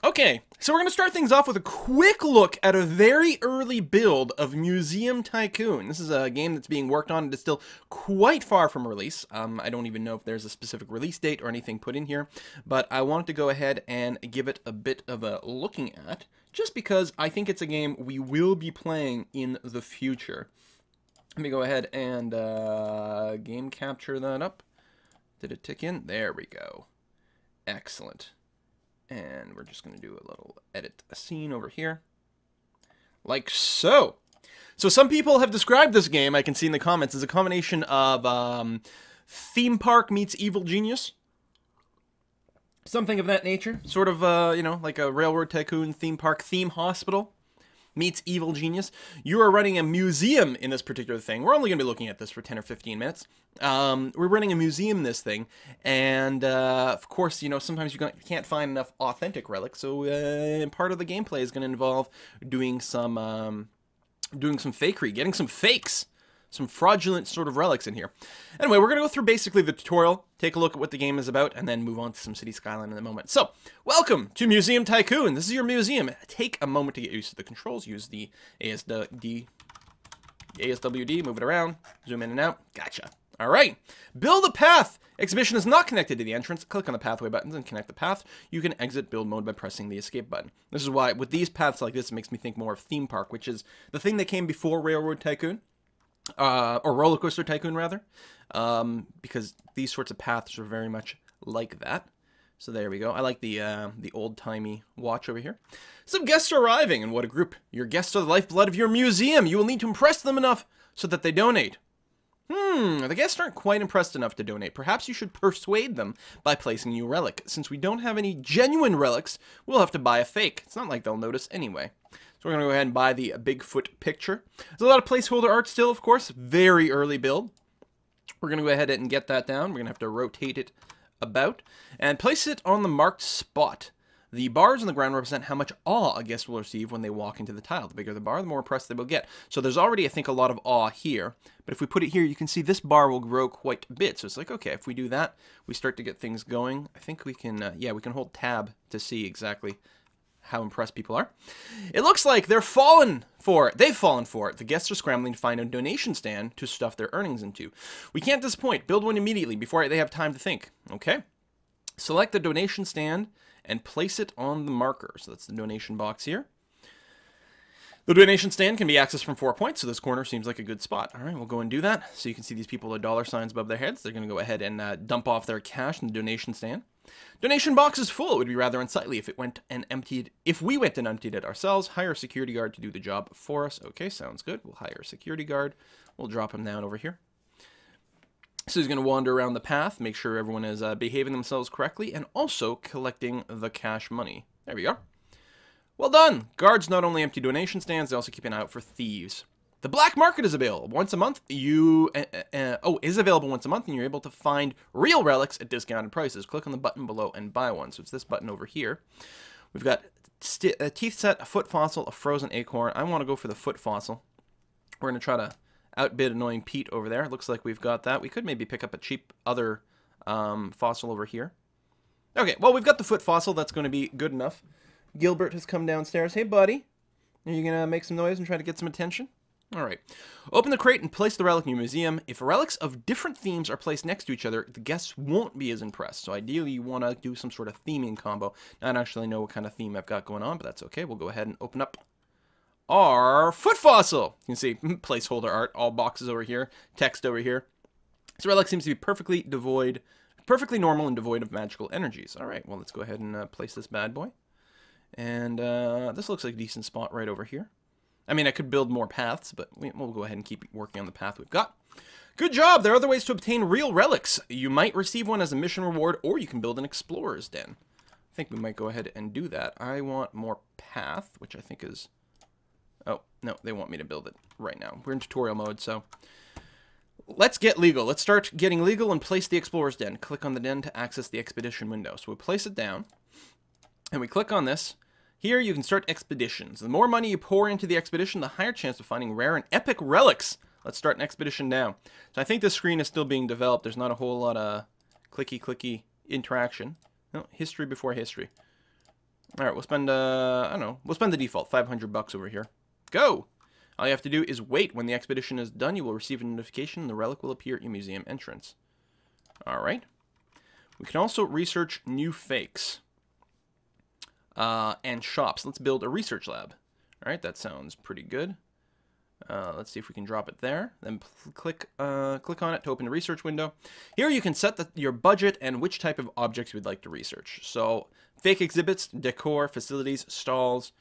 Okay, so we're going to start things off with a quick look at a very early build of Museum Tycoon. This is a game that's being worked on and is still quite far from release. I don't even know if there's a specific release date or anything put in here, but I wanted to go ahead and give it a bit of a looking at, just because I think it's a game we will be playing in the future. Let me go ahead and game capture that up. Did it tick in? There we go. Excellent. And we're just going to do a little edit scene over here. Like so. So some people have described this game, I can see in the comments, as a combination of theme park meets evil genius. Something of that nature. Sort of, you know, like a Railroad Tycoon theme park theme hospital meets evil genius. You are running a museum in this particular thing. We're only going to be looking at this for 10 or 15 minutes. We're running a museum in this thing, and of course, you know, sometimes you can't find enough authentic relics, so part of the gameplay is going to involve doing some fakery, getting some fakes, some fraudulent sort of relics in here. Anyway, we're going to go through basically the tutorial, take a look at what the game is about, and then move on to some city skyline in a moment. So, welcome to Museum Tycoon. This is your museum. Take a moment to get used to the controls. Use the ASWD, move it around, zoom in and out. Gotcha. All right. Build a path. Exhibition is not connected to the entrance. Click on the pathway buttons and connect the path. You can exit build mode by pressing the escape button. This is why, with these paths like this, it makes me think more of theme park, which is the thing that came before Railroad Tycoon. Or Roller Coaster Tycoon, rather, because these sorts of paths are very much like that. So there we go. I like the old-timey watch over here. Some guests are arriving, and what a group. Your guests are the lifeblood of your museum. You will need to impress them enough so that they donate. The guests aren't quite impressed enough to donate. Perhaps you should persuade them by placing a new relic. Since we don't have any genuine relics, we'll have to buy a fake. It's not like they'll notice anyway. So we're going to go ahead and buy the Bigfoot picture. There's a lot of placeholder art still, of course. Very early build. We're going to go ahead and get that down. We're going to have to rotate it about and place it on the marked spot. The bars on the ground represent how much awe a guest will receive when they walk into the tile. The bigger the bar, the more impressed they will get. So there's already, I think, a lot of awe here. But if we put it here, you can see this bar will grow quite a bit. So it's like, okay, if we do that, we start to get things going. I think we can, yeah, we can hold tab to see exactly how impressed people are. It looks like they're fallen for it. They've fallen for it. The guests are scrambling to find a donation stand to stuff their earnings into. We can't disappoint. Build one immediately before they have time to think. Okay. Select the donation stand and place it on the marker. So that's the donation box here. The donation stand can be accessed from 4 points, so this corner seems like a good spot. All right, we'll go and do that. So you can see these people with dollar signs above their heads. They're going to go ahead and dump off their cash in the donation stand. Donation box is full. It would be rather unsightly if it went and emptied. If we went and emptied it ourselves, hire a security guard to do the job for us. Okay, sounds good. We'll hire a security guard. We'll drop him down over here. So he's going to wander around the path, make sure everyone is behaving themselves correctly, and also collecting the cash money. There we are. Well done! Guards not only empty donation stands, they also keep an eye out for thieves. The black market is available once a month. Is available once a month, and you're able to find real relics at discounted prices. Click on the button below and buy one. So it's this button over here. We've got a teeth set, a foot fossil, a frozen acorn. I want to go for the foot fossil. We're going to try to outbid annoying Pete over there. It looks like we've got that. We could maybe pick up a cheap other fossil over here. Okay, well, we've got the foot fossil. That's going to be good enough. Gilbert has come downstairs. Hey, buddy. Are you going to make some noise and try to get some attention? All right. Open the crate and place the relic in your museum. If relics of different themes are placed next to each other, the guests won't be as impressed. So ideally, you want to do some sort of theming combo. I don't actually know what kind of theme I've got going on, but that's okay. We'll go ahead and open up our foot fossil. You can see placeholder art, all boxes over here, text over here. This relic seems to be perfectly normal and devoid of magical energies. All right, well, let's go ahead and place this bad boy. And this looks like a decent spot right over here. I mean, I could build more paths, but we'll go ahead and keep working on the path we've got. Good job! There are other ways to obtain real relics. You might receive one as a mission reward, or you can build an explorer's den. I think we might go ahead and do that. I want more path, which I think is... Oh, no, they want me to build it right now. We're in tutorial mode, so... Let's get legal. Let's start getting legal and place the explorer's den. Click on the den to access the expedition window. So we place it down, and we click on this. Here you can start expeditions. The more money you pour into the expedition, the higher chance of finding rare and epic relics. Let's start an expedition now. So I think this screen is still being developed. There's not a whole lot of clicky interaction. No, history before history. All right, we'll spend, I don't know, we'll spend the default, 500 bucks over here. Go! All you have to do is wait. When the expedition is done, you will receive a notification and the relic will appear at your museum entrance. All right. We can also research new fakes and shops. Let's build a research lab. All right, that sounds pretty good. Let's see if we can drop it there. Then click on it to open the research window. Here you can set your budget and which type of objects you'd like to research. So fake exhibits, decor, facilities, stalls.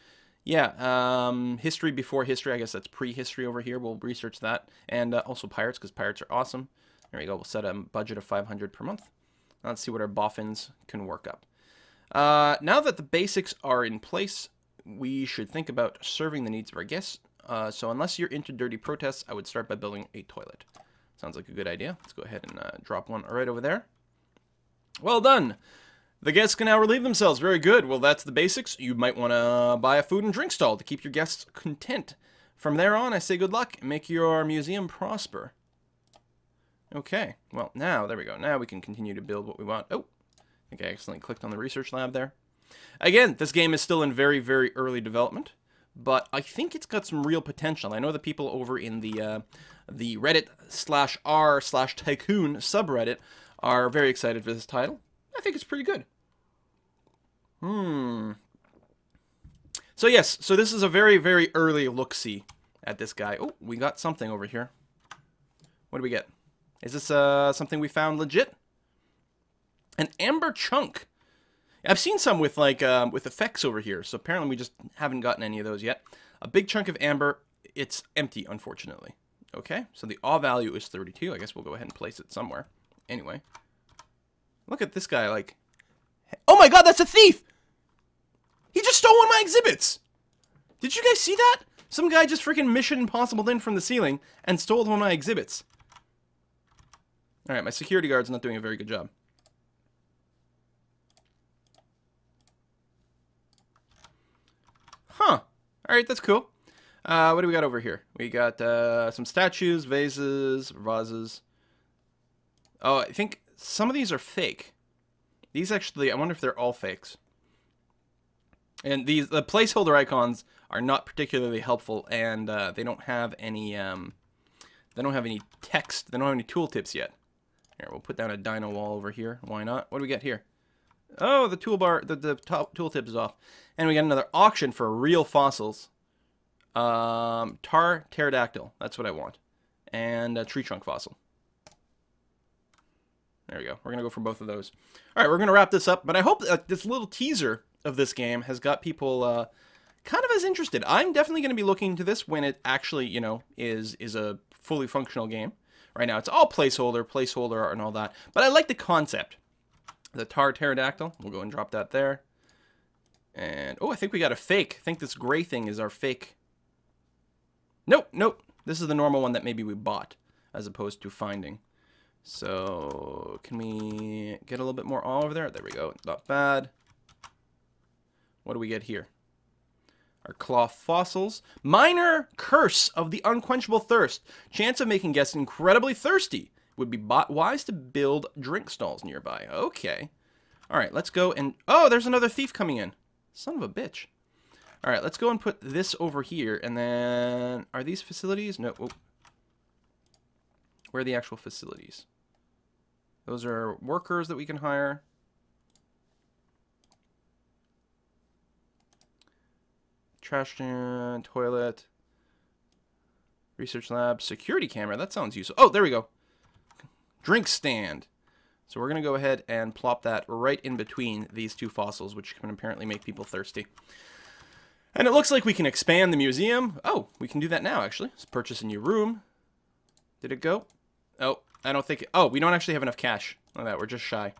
Yeah, history before history. I guess that's prehistory over here. We'll research that. And also pirates, because pirates are awesome. There we go. We'll set a budget of 500 per month. Let's see what our boffins can work up. Now that the basics are in place, we should think about serving the needs of our guests. So unless you're into dirty protests, I would start by building a toilet. Sounds like a good idea. Let's go ahead and drop one right over there. Well done. The guests can now relieve themselves. Very good. Well, that's the basics. You might want to buy a food and drink stall to keep your guests content. From there on, I say good luck and make your museum prosper. Okay. Well, now, there we go. Now we can continue to build what we want. Oh, I think I accidentally clicked on the research lab there. Again, this game is still in very, very early development, but I think it's got some real potential. I know the people over in the Reddit/r/Tycoon subreddit are very excited for this title. I think it's pretty good. So yes, so this is a very, very early look-see at this guy. Oh, we got something over here. What do we get? Is this something we found legit? An amber chunk. I've seen some with like with effects over here, so apparently we just haven't gotten any of those yet. A big chunk of amber. It's empty, unfortunately. Okay, so the awe value is 32. I guess we'll go ahead and place it somewhere. Anyway, look at this guy. Like, oh my God, that's a thief! He just stole one of my exhibits. Did you guys see that? Some guy just freaking Mission Impossible in from the ceiling and stole one of my exhibits. All right, my security guard's not doing a very good job. Huh. All right, that's cool. What do we got over here? We got some statues, vases. Oh, I think some of these are fake. These actually, I wonder if they're all fakes. And the placeholder icons are not particularly helpful, and they don't have any text. They don't have any tooltips yet. Here, we'll put down a dino wall over here. Why not? What do we get here? Oh, the toolbar, the top tooltip is off. And we got another auction for real fossils. Pterodactyl. That's what I want. And a tree trunk fossil. There we go. We're going to go for both of those. All right, we're going to wrap this up. But I hope that this little teaser of this game has got people kind of as interested. I'm definitely going to be looking into this when it actually, you know, is a fully functional game. Right now, it's all placeholder art and all that. But I like the concept. The pterodactyl. We'll go and drop that there. And, oh, I think we got a fake. I think this gray thing is our fake. Nope, nope. This is the normal one that maybe we bought as opposed to finding. So, can we get a little bit more all over there? There we go. Not bad. What do we get here? Our cloth fossils. Minor curse of the unquenchable thirst. Chance of making guests incredibly thirsty. Would be wise to build drink stalls nearby. Okay. All right, let's go and... Oh, there's another thief coming in. Son of a bitch. All right, let's go and put this over here. And then... Are these facilities? No. Oh. Where are the actual facilities? Those are workers that we can hire. Trash can, toilet, research lab, security camera. That sounds useful. Oh, there we go. Drink stand. So we're going to go ahead and plop that right in between these two fossils, which can apparently make people thirsty. And it looks like we can expand the museum. Oh, we can do that now, actually. Let's purchase a new room. Did it go? Oh, I don't think it... Oh, we don't actually have enough cash. Look at that. We're just shy.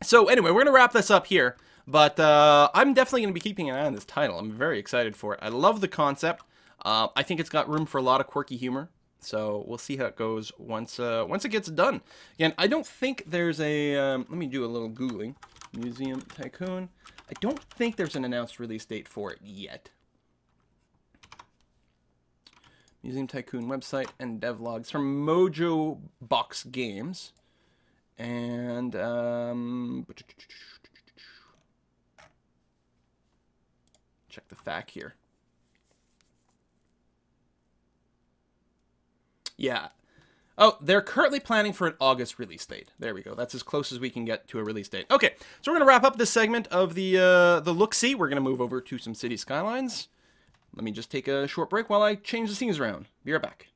So anyway, we're going to wrap this up here. But I'm definitely going to be keeping an eye on this title. I'm very excited for it. I love the concept. I think it's got room for a lot of quirky humor. So we'll see how it goes once it gets done. Again, I don't think there's a... let me do a little Googling. Museum Tycoon. I don't think there's an announced release date for it yet. Museum Tycoon website and devlogs from Mojo Box Games. And... check the FAQ here. Yeah. Oh, they're currently planning for an August release date. There we go. That's as close as we can get to a release date. Okay, so we're going to wrap up this segment of the look-see. We're going to move over to some city skylines. Let me just take a short break while I change the scenes around. Be right back.